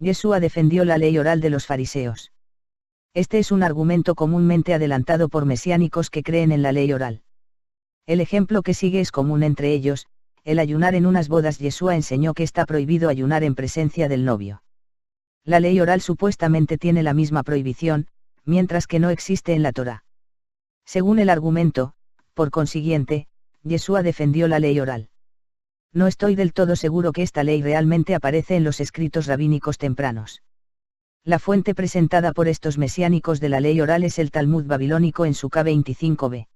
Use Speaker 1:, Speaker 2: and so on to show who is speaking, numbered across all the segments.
Speaker 1: Yeshua defendió la ley oral de los fariseos. Este es un argumento comúnmente adelantado por mesiánicos que creen en la ley oral. El ejemplo que sigue es común entre ellos: el ayunar en unas bodas. Yeshua enseñó que está prohibido ayunar en presencia del novio. La ley oral supuestamente tiene la misma prohibición, mientras que no existe en la Torá. Según el argumento, por consiguiente, Yeshua defendió la ley oral. No estoy del todo seguro que esta ley realmente aparece en los escritos rabínicos tempranos. La fuente presentada por estos mesiánicos de la ley oral es el Talmud babilónico en su K25b.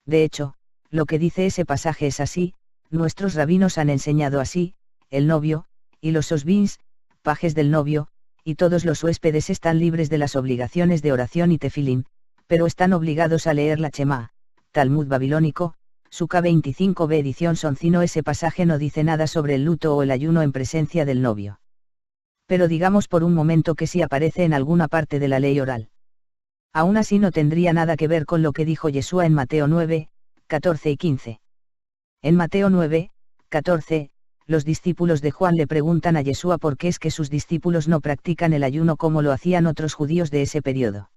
Speaker 1: De hecho, lo que dice ese pasaje es así: nuestros rabinos han enseñado así, el novio, y los osbins, pajes del novio, y todos los huéspedes están libres de las obligaciones de oración y tefilín, pero están obligados a leer la Shemá, Talmud babilónico, su K25b edición Soncino. Ese pasaje no dice nada sobre el luto o el ayuno en presencia del novio. Pero digamos por un momento que sí aparece en alguna parte de la ley oral. Aún así no tendría nada que ver con lo que dijo Yeshua en Mateo 9, 14 y 15. En Mateo 9, 14, los discípulos de Juan le preguntan a Yeshua por qué es que sus discípulos no practican el ayuno como lo hacían otros judíos de ese periodo.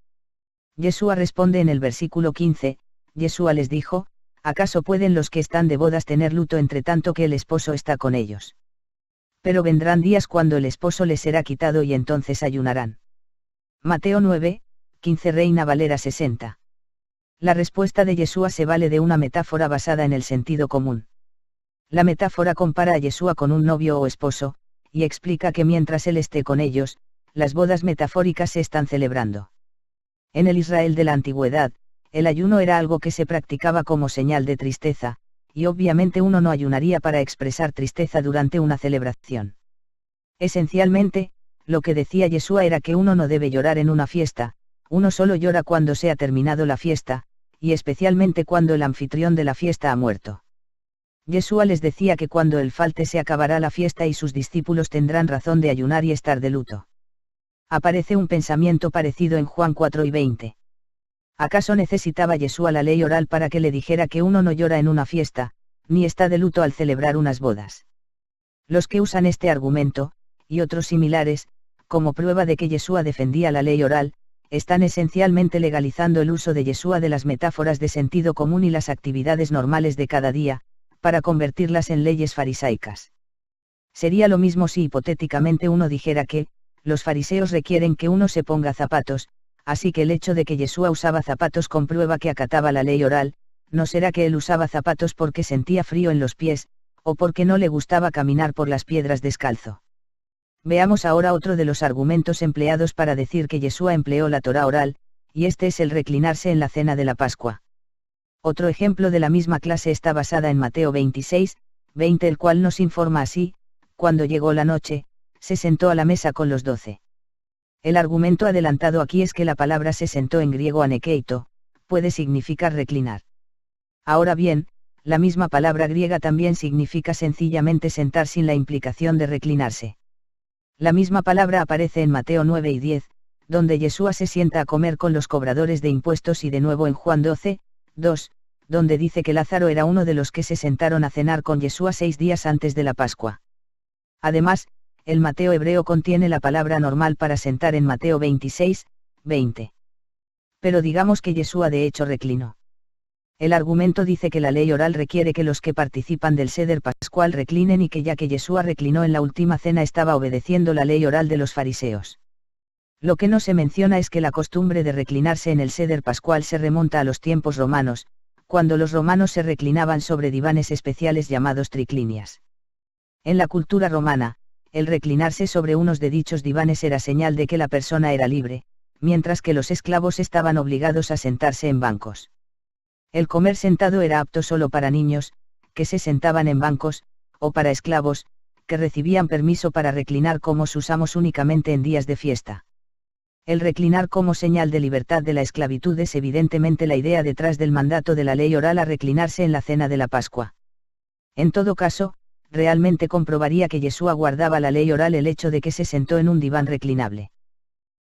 Speaker 1: Yeshua responde en el versículo 15, Yeshua les dijo: ¿acaso pueden los que están de bodas tener luto entre tanto que el esposo está con ellos? Pero vendrán días cuando el esposo les será quitado y entonces ayunarán. Mateo 9, 15 Reina Valera 60. La respuesta de Yeshua se vale de una metáfora basada en el sentido común. La metáfora compara a Yeshua con un novio o esposo, y explica que mientras él esté con ellos, las bodas metafóricas se están celebrando. En el Israel de la antigüedad, el ayuno era algo que se practicaba como señal de tristeza, y obviamente uno no ayunaría para expresar tristeza durante una celebración. Esencialmente, lo que decía Yeshua era que uno no debe llorar en una fiesta, uno solo llora cuando se ha terminado la fiesta, y especialmente cuando el anfitrión de la fiesta ha muerto. Yeshua les decía que cuando él falte se acabará la fiesta y sus discípulos tendrán razón de ayunar y estar de luto. Aparece un pensamiento parecido en Juan 4 y 20. ¿Acaso necesitaba Yeshua la ley oral para que le dijera que uno no llora en una fiesta, ni está de luto al celebrar unas bodas? Los que usan este argumento, y otros similares, como prueba de que Yeshua defendía la ley oral, están esencialmente legalizando el uso de Yeshua de las metáforas de sentido común y las actividades normales de cada día, para convertirlas en leyes farisaicas. Sería lo mismo si hipotéticamente uno dijera que, los fariseos requieren que uno se ponga zapatos, así que el hecho de que Yeshua usaba zapatos comprueba que acataba la ley oral. No será que él usaba zapatos porque sentía frío en los pies, o porque no le gustaba caminar por las piedras descalzo. Veamos ahora otro de los argumentos empleados para decir que Yeshua empleó la Torá oral, y este es el reclinarse en la cena de la Pascua. Otro ejemplo de la misma clase está basada en Mateo 26, 20, el cual nos informa así: cuando llegó la noche, se sentó a la mesa con los 12. El argumento adelantado aquí es que la palabra se sentó en griego anekeito, puede significar reclinar. Ahora bien, la misma palabra griega también significa sencillamente sentar sin la implicación de reclinarse. La misma palabra aparece en Mateo 9 y 10, donde Yeshua se sienta a comer con los cobradores de impuestos, y de nuevo en Juan 12, 2, donde dice que Lázaro era uno de los que se sentaron a cenar con Yeshua 6 días antes de la Pascua. Además, el Mateo hebreo contiene la palabra normal para sentar en Mateo 26, 20. Pero digamos que Yeshua de hecho reclinó. El argumento dice que la ley oral requiere que los que participan del Seder Pascual reclinen, y que ya que Yeshua reclinó en la última cena estaba obedeciendo la ley oral de los fariseos. Lo que no se menciona es que la costumbre de reclinarse en el Seder Pascual se remonta a los tiempos romanos, cuando los romanos se reclinaban sobre divanes especiales llamados triclinias. En la cultura romana, el reclinarse sobre unos de dichos divanes era señal de que la persona era libre, mientras que los esclavos estaban obligados a sentarse en bancos. El comer sentado era apto solo para niños, que se sentaban en bancos, o para esclavos, que recibían permiso para reclinar, como se usamos únicamente en días de fiesta. El reclinar como señal de libertad de la esclavitud es evidentemente la idea detrás del mandato de la ley oral a reclinarse en la cena de la Pascua. En todo caso, realmente comprobaría que Yeshua guardaba la ley oral el hecho de que se sentó en un diván reclinable.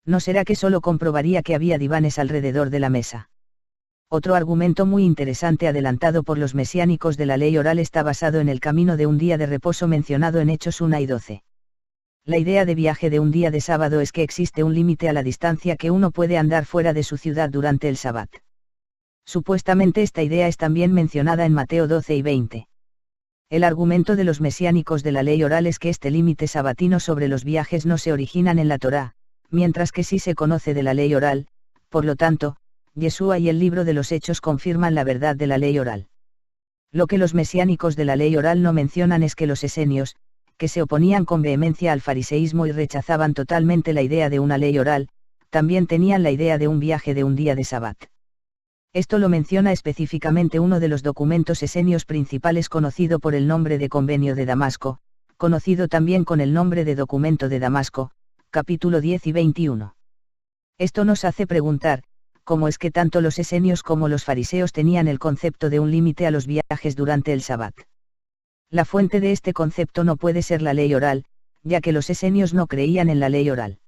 Speaker 1: ¿No será que solo comprobaría que había divanes alrededor de la mesa? Otro argumento muy interesante adelantado por los mesiánicos de la ley oral está basado en el camino de un día de reposo mencionado en Hechos 1 y 12. La idea de viaje de un día de sábado es que existe un límite a la distancia que uno puede andar fuera de su ciudad durante el sábado. Supuestamente esta idea es también mencionada en Mateo 12 y 20. El argumento de los mesiánicos de la ley oral es que este límite sabatino sobre los viajes no se originan en la Torá, mientras que sí se conoce de la ley oral. Por lo tanto, Yeshua y el libro de los Hechos confirman la verdad de la ley oral. Lo que los mesiánicos de la ley oral no mencionan es que los esenios, que se oponían con vehemencia al fariseísmo y rechazaban totalmente la idea de una ley oral, también tenían la idea de un viaje de un día de Sabbat. Esto lo menciona específicamente uno de los documentos esenios principales conocido por el nombre de Convenio de Damasco, conocido también con el nombre de Documento de Damasco, capítulo 10 y 21. Esto nos hace preguntar, ¿cómo es que tanto los esenios como los fariseos tenían el concepto de un límite a los viajes durante el Sabbat? La fuente de este concepto no puede ser la ley oral, ya que los esenios no creían en la ley oral.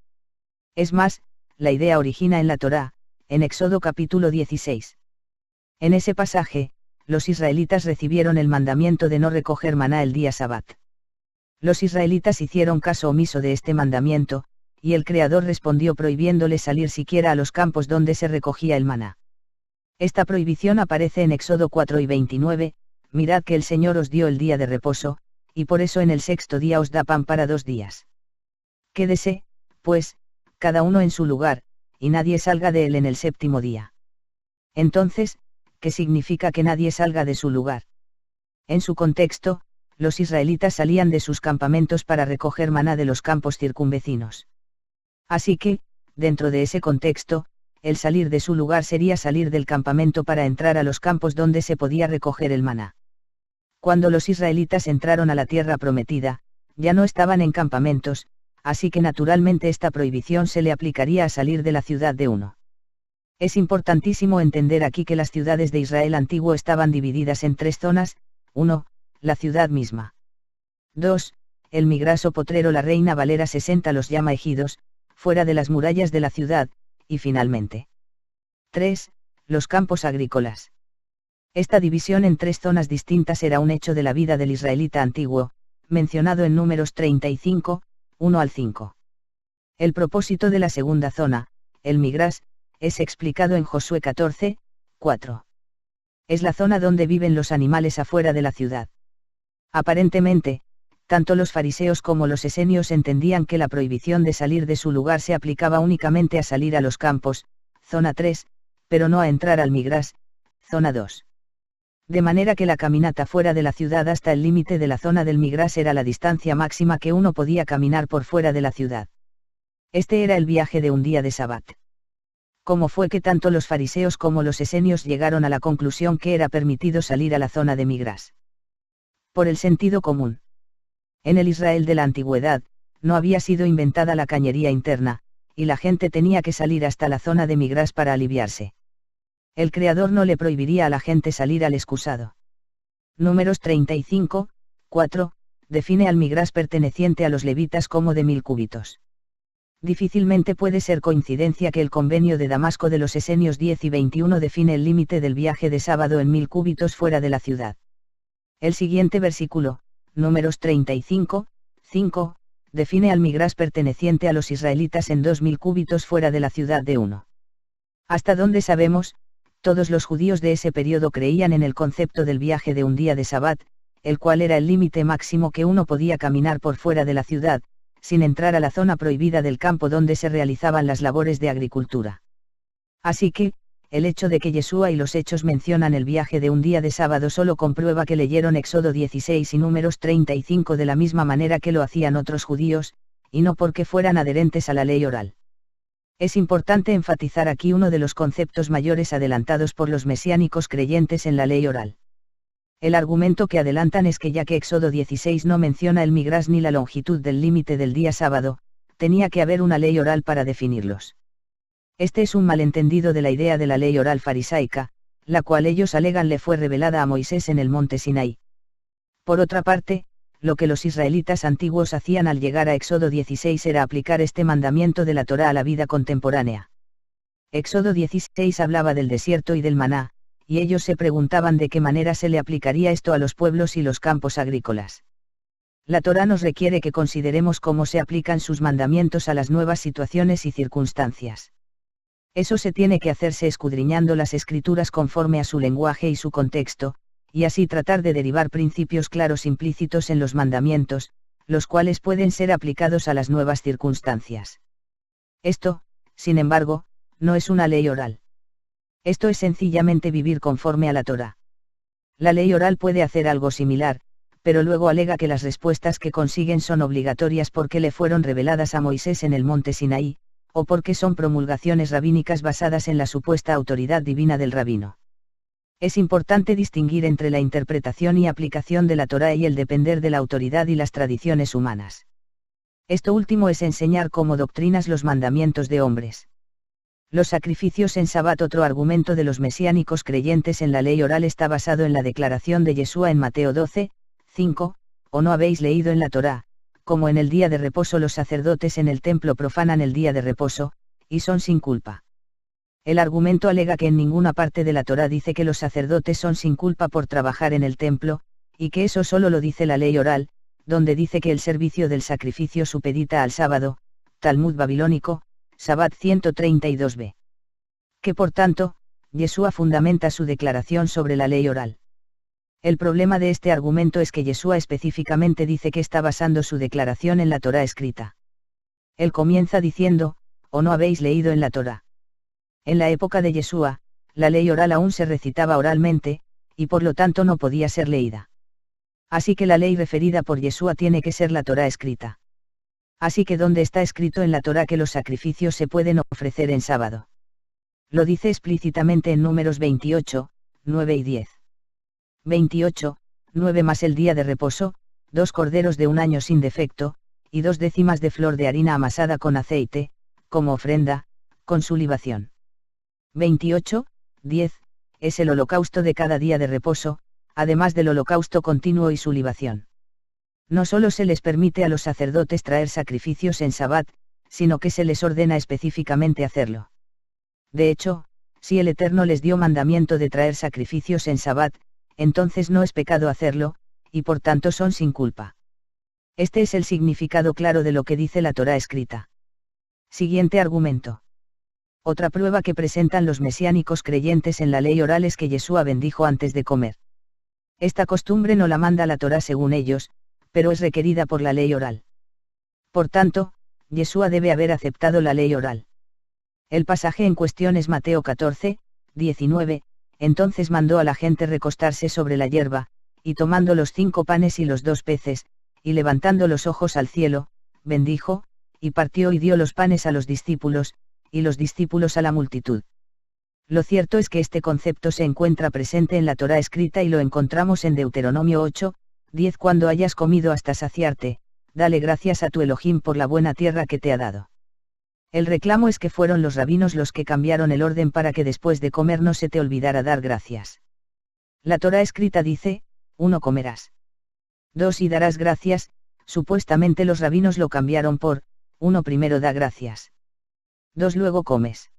Speaker 1: Es más, la idea origina en la Torá, en Éxodo capítulo 16. En ese pasaje, los israelitas recibieron el mandamiento de no recoger maná el día Sabbat. Los israelitas hicieron caso omiso de este mandamiento, y el Creador respondió prohibiéndoles salir siquiera a los campos donde se recogía el maná. Esta prohibición aparece en Éxodo 4 y 29, mirad que el Señor os dio el día de reposo, y por eso en el sexto día os da pan para 2 días. Quédese, pues, cada uno en su lugar, y nadie salga de él en el séptimo día. Entonces, ¿qué significa que nadie salga de su lugar? En su contexto, los israelitas salían de sus campamentos para recoger maná de los campos circunvecinos. Así que, dentro de ese contexto, el salir de su lugar sería salir del campamento para entrar a los campos donde se podía recoger el maná. Cuando los israelitas entraron a la tierra prometida, ya no estaban en campamentos, así que naturalmente esta prohibición se le aplicaría a salir de la ciudad de uno. Es importantísimo entender aquí que las ciudades de Israel antiguo estaban divididas en 3 zonas: 1, la ciudad misma. 2, el Migras o potrero. La Reina Valera 60 los llama ejidos, fuera de las murallas de la ciudad, y finalmente 3, los campos agrícolas. Esta división en 3 zonas distintas era un hecho de la vida del israelita antiguo, mencionado en Números 35, 1 al 5. El propósito de la segunda zona, el Migras, es explicado en Josué 14, 4. Es la zona donde viven los animales afuera de la ciudad. Aparentemente, tanto los fariseos como los esenios entendían que la prohibición de salir de su lugar se aplicaba únicamente a salir a los campos, zona 3, pero no a entrar al Migras, zona 2. De manera que la caminata fuera de la ciudad hasta el límite de la zona del Migras era la distancia máxima que uno podía caminar por fuera de la ciudad. Este era el viaje de un día de Sabbat. ¿Cómo fue que tanto los fariseos como los esenios llegaron a la conclusión que era permitido salir a la zona de Migras? Por el sentido común. En el Israel de la antigüedad, no había sido inventada la cañería interna, y la gente tenía que salir hasta la zona de Migras para aliviarse. El Creador no le prohibiría a la gente salir al excusado. Números 35, 4, define al Migras perteneciente a los levitas como de 1000 cúbitos. Difícilmente puede ser coincidencia que el Convenio de Damasco de los Esenios 10 y 21 define el límite del viaje de sábado en 1000 cúbitos fuera de la ciudad. El siguiente versículo, Números 35, 5, define al Migras perteneciente a los israelitas en 2000 cúbitos fuera de la ciudad de uno. Hasta donde sabemos, todos los judíos de ese periodo creían en el concepto del viaje de un día de Sabbat, el cual era el límite máximo que uno podía caminar por fuera de la ciudad, sin entrar a la zona prohibida del campo donde se realizaban las labores de agricultura. Así que, el hecho de que Yeshua y los Hechos mencionan el viaje de un día de sábado solo comprueba que leyeron Éxodo 16 y Números 35 de la misma manera que lo hacían otros judíos, y no porque fueran adherentes a la ley oral. Es importante enfatizar aquí uno de los conceptos mayores adelantados por los mesiánicos creyentes en la ley oral. El argumento que adelantan es que ya que Éxodo 16 no menciona el Migras ni la longitud del límite del día sábado, tenía que haber una ley oral para definirlos. Este es un malentendido de la idea de la ley oral farisaica, la cual ellos alegan le fue revelada a Moisés en el monte Sinaí. Por otra parte, lo que los israelitas antiguos hacían al llegar a Éxodo 16 era aplicar este mandamiento de la Torá a la vida contemporánea. Éxodo 16 hablaba del desierto y del maná, y ellos se preguntaban de qué manera se le aplicaría esto a los pueblos y los campos agrícolas. La Torá nos requiere que consideremos cómo se aplican sus mandamientos a las nuevas situaciones y circunstancias. Eso se tiene que hacerse escudriñando las escrituras conforme a su lenguaje y su contexto, y así tratar de derivar principios claros implícitos en los mandamientos, los cuales pueden ser aplicados a las nuevas circunstancias. Esto, sin embargo, no es una ley oral. Esto es sencillamente vivir conforme a la Torá. La ley oral puede hacer algo similar, pero luego alega que las respuestas que consiguen son obligatorias porque le fueron reveladas a Moisés en el monte Sinaí, o porque son promulgaciones rabínicas basadas en la supuesta autoridad divina del rabino. Es importante distinguir entre la interpretación y aplicación de la Torá y el depender de la autoridad y las tradiciones humanas. Esto último es enseñar como doctrinas los mandamientos de hombres. Los sacrificios en Sabbat. Otro argumento de los mesiánicos creyentes en la ley oral está basado en la declaración de Yeshua en Mateo 12, 5, ¿o no habéis leído en la Torá, como en el día de reposo los sacerdotes en el templo profanan el día de reposo, y son sin culpa? El argumento alega que en ninguna parte de la Torá dice que los sacerdotes son sin culpa por trabajar en el templo, y que eso solo lo dice la ley oral, donde dice que el servicio del sacrificio supedita al sábado, Talmud babilónico, Sabbat 132b. Que por tanto, Yeshua fundamenta su declaración sobre la ley oral. El problema de este argumento es que Yeshua específicamente dice que está basando su declaración en la Torá escrita. Él comienza diciendo, ¿o no habéis leído en la Torá? En la época de Yeshua, la ley oral aún se recitaba oralmente, y por lo tanto no podía ser leída. Así que la ley referida por Yeshua tiene que ser la Torá escrita. Así que ¿dónde está escrito en la Torá que los sacrificios se pueden ofrecer en sábado? Lo dice explícitamente en Números 28, 9 y 10. 28, 9 más el día de reposo, 2 corderos de un año sin defecto, y 2 décimas de flor de harina amasada con aceite, como ofrenda, con su libación. 28, 10, es el holocausto de cada día de reposo, además del holocausto continuo y su libación. No solo se les permite a los sacerdotes traer sacrificios en Sabbat, sino que se les ordena específicamente hacerlo. De hecho, si el Eterno les dio mandamiento de traer sacrificios en Sabbat, entonces no es pecado hacerlo, y por tanto son sin culpa. Este es el significado claro de lo que dice la Torá escrita. Siguiente argumento. Otra prueba que presentan los mesiánicos creyentes en la ley oral es que Yeshua bendijo antes de comer. Esta costumbre no la manda la Torá según ellos, pero es requerida por la ley oral. Por tanto, Yeshua debe haber aceptado la ley oral. El pasaje en cuestión es Mateo 14, 19, entonces mandó a la gente recostarse sobre la hierba, y tomando los 5 panes y los 2 peces, y levantando los ojos al cielo, bendijo, y partió y dio los panes a los discípulos, y los discípulos a la multitud. Lo cierto es que este concepto se encuentra presente en la Torá escrita y lo encontramos en Deuteronomio 8, 10 cuando hayas comido hasta saciarte, dale gracias a tu Elohim por la buena tierra que te ha dado. El reclamo es que fueron los rabinos los que cambiaron el orden para que después de comer no se te olvidara dar gracias. La Torá escrita dice, 1 comerás. 2 y darás gracias, supuestamente los rabinos lo cambiaron por, 1 primero da gracias. 2 luego comes.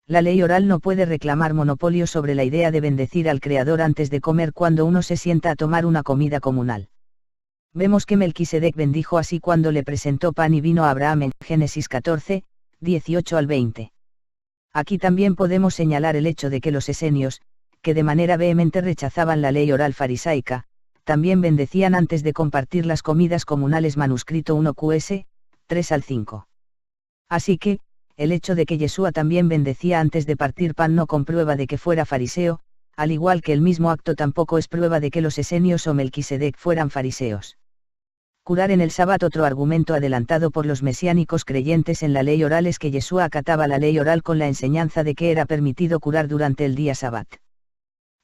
Speaker 1: La ley oral no puede reclamar monopolio sobre la idea de bendecir al Creador antes de comer cuando uno se sienta a tomar una comida comunal. Vemos que Melquisedec bendijo así cuando le presentó pan y vino a Abraham en Génesis 14, 18 al 20. Aquí también podemos señalar el hecho de que los esenios, que de manera vehemente rechazaban la ley oral farisaica, también bendecían antes de compartir las comidas comunales. Manuscrito 1 QS, 3 al 5. Así que, el hecho de que Yeshua también bendecía antes de partir pan no comprueba de que fuera fariseo, al igual que el mismo acto tampoco es prueba de que los esenios o Melquisedec fueran fariseos. Curar en el Sabbat. Otro argumento adelantado por los mesiánicos creyentes en la ley oral es que Yeshua acataba la ley oral con la enseñanza de que era permitido curar durante el día Sabbat.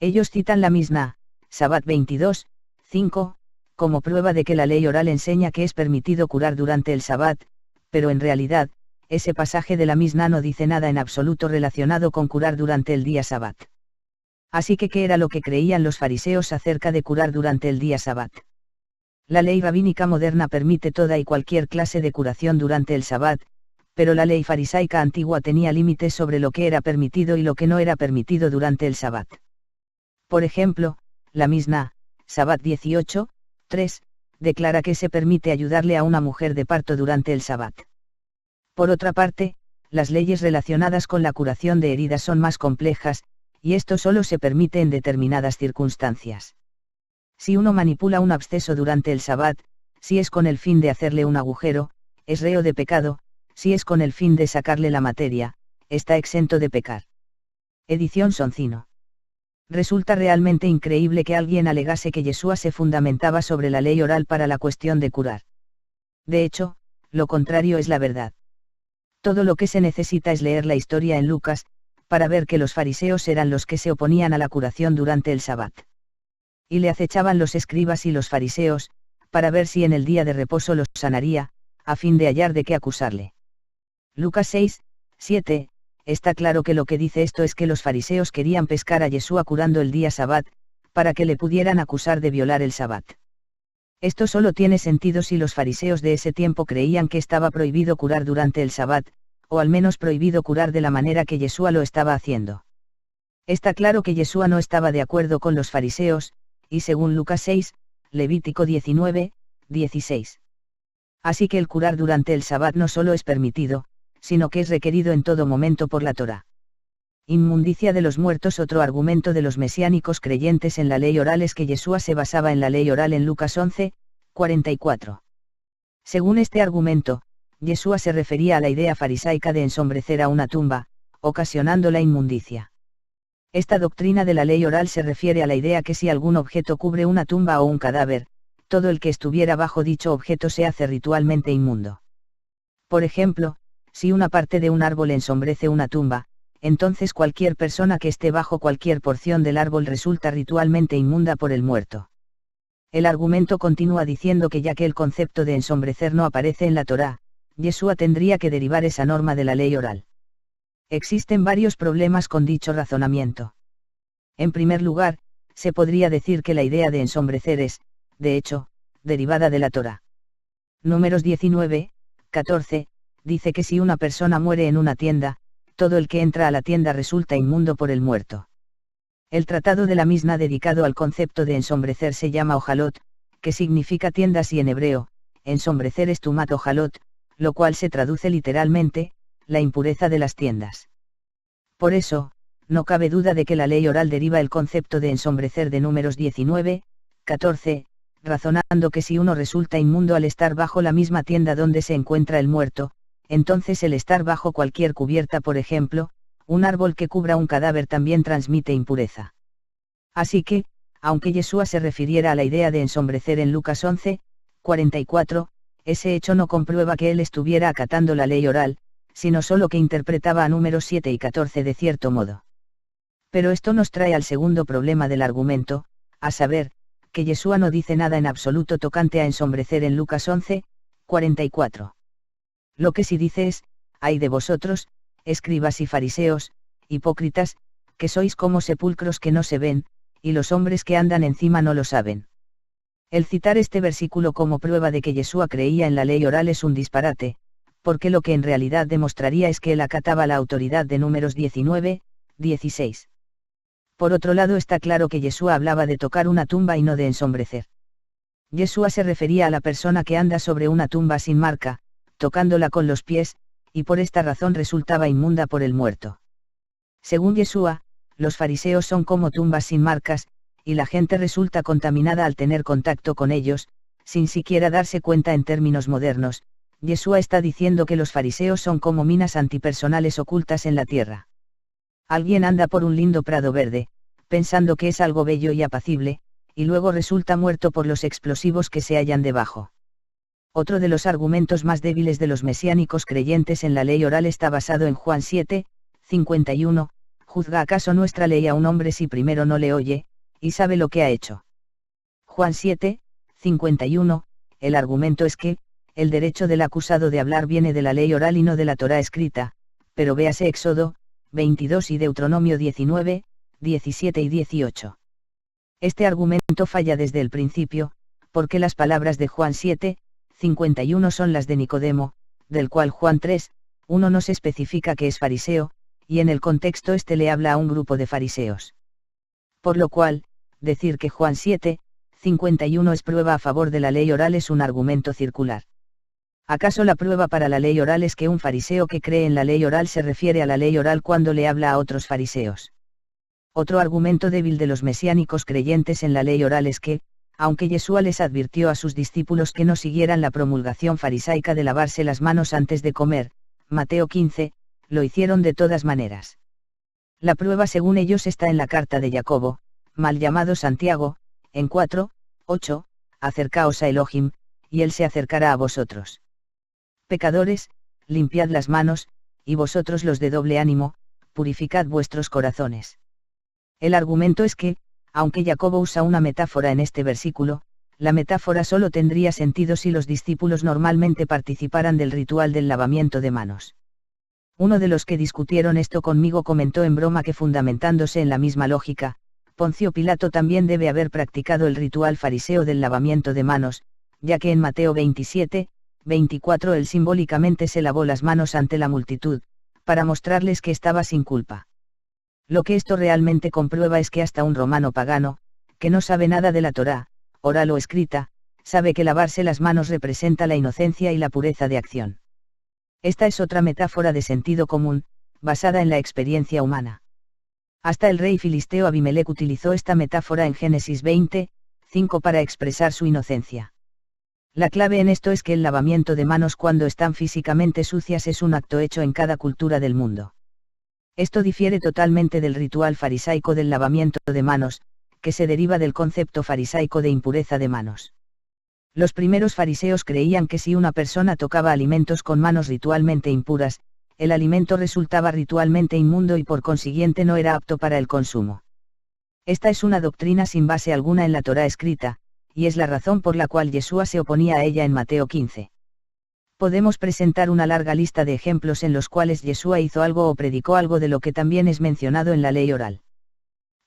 Speaker 1: Ellos citan la Misná, Sabbat 22, 5, como prueba de que la ley oral enseña que es permitido curar durante el Sabbat, pero en realidad, ese pasaje de la Misná no dice nada en absoluto relacionado con curar durante el día Sabbat. Así que, ¿qué era lo que creían los fariseos acerca de curar durante el día Sabbat? La ley rabínica moderna permite toda y cualquier clase de curación durante el Sabbat, pero la ley farisaica antigua tenía límites sobre lo que era permitido y lo que no era permitido durante el Sabbat. Por ejemplo, la Misná, Sabbat 18, 3, declara que se permite ayudarle a una mujer de parto durante el Sabbat. Por otra parte, las leyes relacionadas con la curación de heridas son más complejas, y esto solo se permite en determinadas circunstancias. Si uno manipula un absceso durante el Sabbat, si es con el fin de hacerle un agujero, es reo de pecado, si es con el fin de sacarle la materia, está exento de pecar. Edición Soncino. Resulta realmente increíble que alguien alegase que Yeshua se fundamentaba sobre la ley oral para la cuestión de curar. De hecho, lo contrario es la verdad. Todo lo que se necesita es leer la historia en Lucas, para ver que los fariseos eran los que se oponían a la curación durante el Sabbat. Y le acechaban los escribas y los fariseos, para ver si en el día de reposo los sanaría, a fin de hallar de qué acusarle. Lucas 6, 7, está claro que lo que dice esto es que los fariseos querían pescar a Yeshua curando el día Sabbat, para que le pudieran acusar de violar el Sabbat. Esto solo tiene sentido si los fariseos de ese tiempo creían que estaba prohibido curar durante el Sabbat, o al menos prohibido curar de la manera que Yeshua lo estaba haciendo. Está claro que Yeshua no estaba de acuerdo con los fariseos, y según Lucas 6, Levítico 19, 16. Así que el curar durante el Sabbat no solo es permitido, sino que es requerido en todo momento por la Torá. Inmundicia de los muertos. Otro argumento de los mesiánicos creyentes en la ley oral es que Yeshua se basaba en la ley oral en Lucas 11, 44. Según este argumento, Yeshua se refería a la idea farisaica de ensombrecer a una tumba, ocasionando la inmundicia. Esta doctrina de la ley oral se refiere a la idea que si algún objeto cubre una tumba o un cadáver, todo el que estuviera bajo dicho objeto se hace ritualmente inmundo. Por ejemplo, si una parte de un árbol ensombrece una tumba, entonces cualquier persona que esté bajo cualquier porción del árbol resulta ritualmente inmunda por el muerto. El argumento continúa diciendo que ya que el concepto de ensombrecer no aparece en la Torá, Yeshua tendría que derivar esa norma de la ley oral. Existen varios problemas con dicho razonamiento. En primer lugar, se podría decir que la idea de ensombrecer es, de hecho, derivada de la Torá. Números 19, 14, dice que si una persona muere en una tienda, todo el que entra a la tienda resulta inmundo por el muerto. El tratado de la Misna dedicado al concepto de ensombrecer se llama Ojalot, que significa tiendas y en hebreo, ensombrecer es tumat ojalot, lo cual se traduce literalmente, la impureza de las tiendas. Por eso, no cabe duda de que la ley oral deriva el concepto de ensombrecer de Números 19, 14, razonando que si uno resulta inmundo al estar bajo la misma tienda donde se encuentra el muerto, entonces el estar bajo cualquier cubierta, por ejemplo, un árbol que cubra un cadáver también transmite impureza. Así que, aunque Yeshua se refiriera a la idea de ensombrecer en Lucas 11, 44, ese hecho no comprueba que él estuviera acatando la ley oral, sino solo que interpretaba a Números 7 y 14 de cierto modo. Pero esto nos trae al segundo problema del argumento, a saber, que Yeshua no dice nada en absoluto tocante a ensombrecer en Lucas 11, 44. Lo que sí dice es, ay de vosotros, escribas y fariseos, hipócritas, que sois como sepulcros que no se ven, y los hombres que andan encima no lo saben. El citar este versículo como prueba de que Yeshua creía en la ley oral es un disparate, porque lo que en realidad demostraría es que él acataba la autoridad de Números 19, 16. Por otro lado, está claro que Yeshua hablaba de tocar una tumba y no de ensombrecer. Yeshua se refería a la persona que anda sobre una tumba sin marca, tocándola con los pies, y por esta razón resultaba inmunda por el muerto. Según Yeshua, los fariseos son como tumbas sin marcas, y la gente resulta contaminada al tener contacto con ellos, sin siquiera darse cuenta. En términos modernos, Yeshua está diciendo que los fariseos son como minas antipersonales ocultas en la tierra. Alguien anda por un lindo prado verde, pensando que es algo bello y apacible, y luego resulta muerto por los explosivos que se hallan debajo. Otro de los argumentos más débiles de los mesiánicos creyentes en la ley oral está basado en Juan 7, 51, ¿juzga acaso nuestra ley a un hombre si primero no le oye, y sabe lo que ha hecho? Juan 7, 51, el argumento es que, el derecho del acusado de hablar viene de la ley oral y no de la Torá escrita, pero véase Éxodo 22 y Deuteronomio 19, 17 y 18. Este argumento falla desde el principio, porque las palabras de Juan 7, 51 son las de Nicodemo, del cual Juan 3, 1 nos especifica que es fariseo, y en el contexto este le habla a un grupo de fariseos. Por lo cual, decir que Juan 7, 51 es prueba a favor de la ley oral es un argumento circular. ¿Acaso la prueba para la ley oral es que un fariseo que cree en la ley oral se refiere a la ley oral cuando le habla a otros fariseos? Otro argumento débil de los mesiánicos creyentes en la ley oral es que, aunque Yeshua les advirtió a sus discípulos que no siguieran la promulgación farisaica de lavarse las manos antes de comer, Mateo 15, lo hicieron de todas maneras. La prueba según ellos está en la carta de Jacobo, mal llamado Santiago, en 4, 8, acercaos a Elohim, y él se acercará a vosotros. Pecadores, limpiad las manos, y vosotros los de doble ánimo, purificad vuestros corazones. El argumento es que, aunque Jacobo usa una metáfora en este versículo, la metáfora solo tendría sentido si los discípulos normalmente participaran del ritual del lavamiento de manos. Uno de los que discutieron esto conmigo comentó en broma que fundamentándose en la misma lógica, Poncio Pilato también debe haber practicado el ritual fariseo del lavamiento de manos, ya que en Mateo 27, 24 él simbólicamente se lavó las manos ante la multitud, para mostrarles que estaba sin culpa. Lo que esto realmente comprueba es que hasta un romano pagano, que no sabe nada de la Torá, oral o escrita, sabe que lavarse las manos representa la inocencia y la pureza de acción. Esta es otra metáfora de sentido común, basada en la experiencia humana. Hasta el rey filisteo Abimelec utilizó esta metáfora en Génesis 20, 5 para expresar su inocencia. La clave en esto es que el lavamiento de manos cuando están físicamente sucias es un acto hecho en cada cultura del mundo. Esto difiere totalmente del ritual farisaico del lavamiento de manos, que se deriva del concepto farisaico de impureza de manos. Los primeros fariseos creían que si una persona tocaba alimentos con manos ritualmente impuras, el alimento resultaba ritualmente inmundo y por consiguiente no era apto para el consumo. Esta es una doctrina sin base alguna en la Torá escrita, y es la razón por la cual Yeshua se oponía a ella en Mateo 15. Podemos presentar una larga lista de ejemplos en los cuales Yeshua hizo algo o predicó algo de lo que también es mencionado en la ley oral.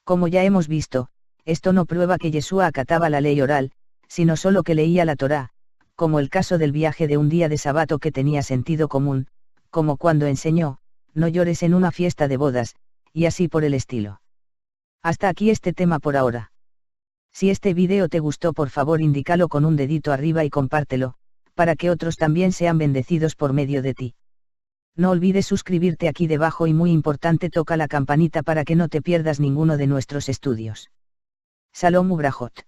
Speaker 1: Como ya hemos visto, esto no prueba que Yeshua acataba la ley oral, sino solo que leía la Torá, como el caso del viaje de un día de sabato que tenía sentido común, como cuando enseñó, no llores en una fiesta de bodas, y así por el estilo. Hasta aquí este tema por ahora. Si este vídeo te gustó, por favor indícalo con un dedito arriba y compártelo, para que otros también sean bendecidos por medio de ti. No olvides suscribirte aquí debajo y muy importante, toca la campanita para que no te pierdas ninguno de nuestros estudios. Shalom Ubrajot.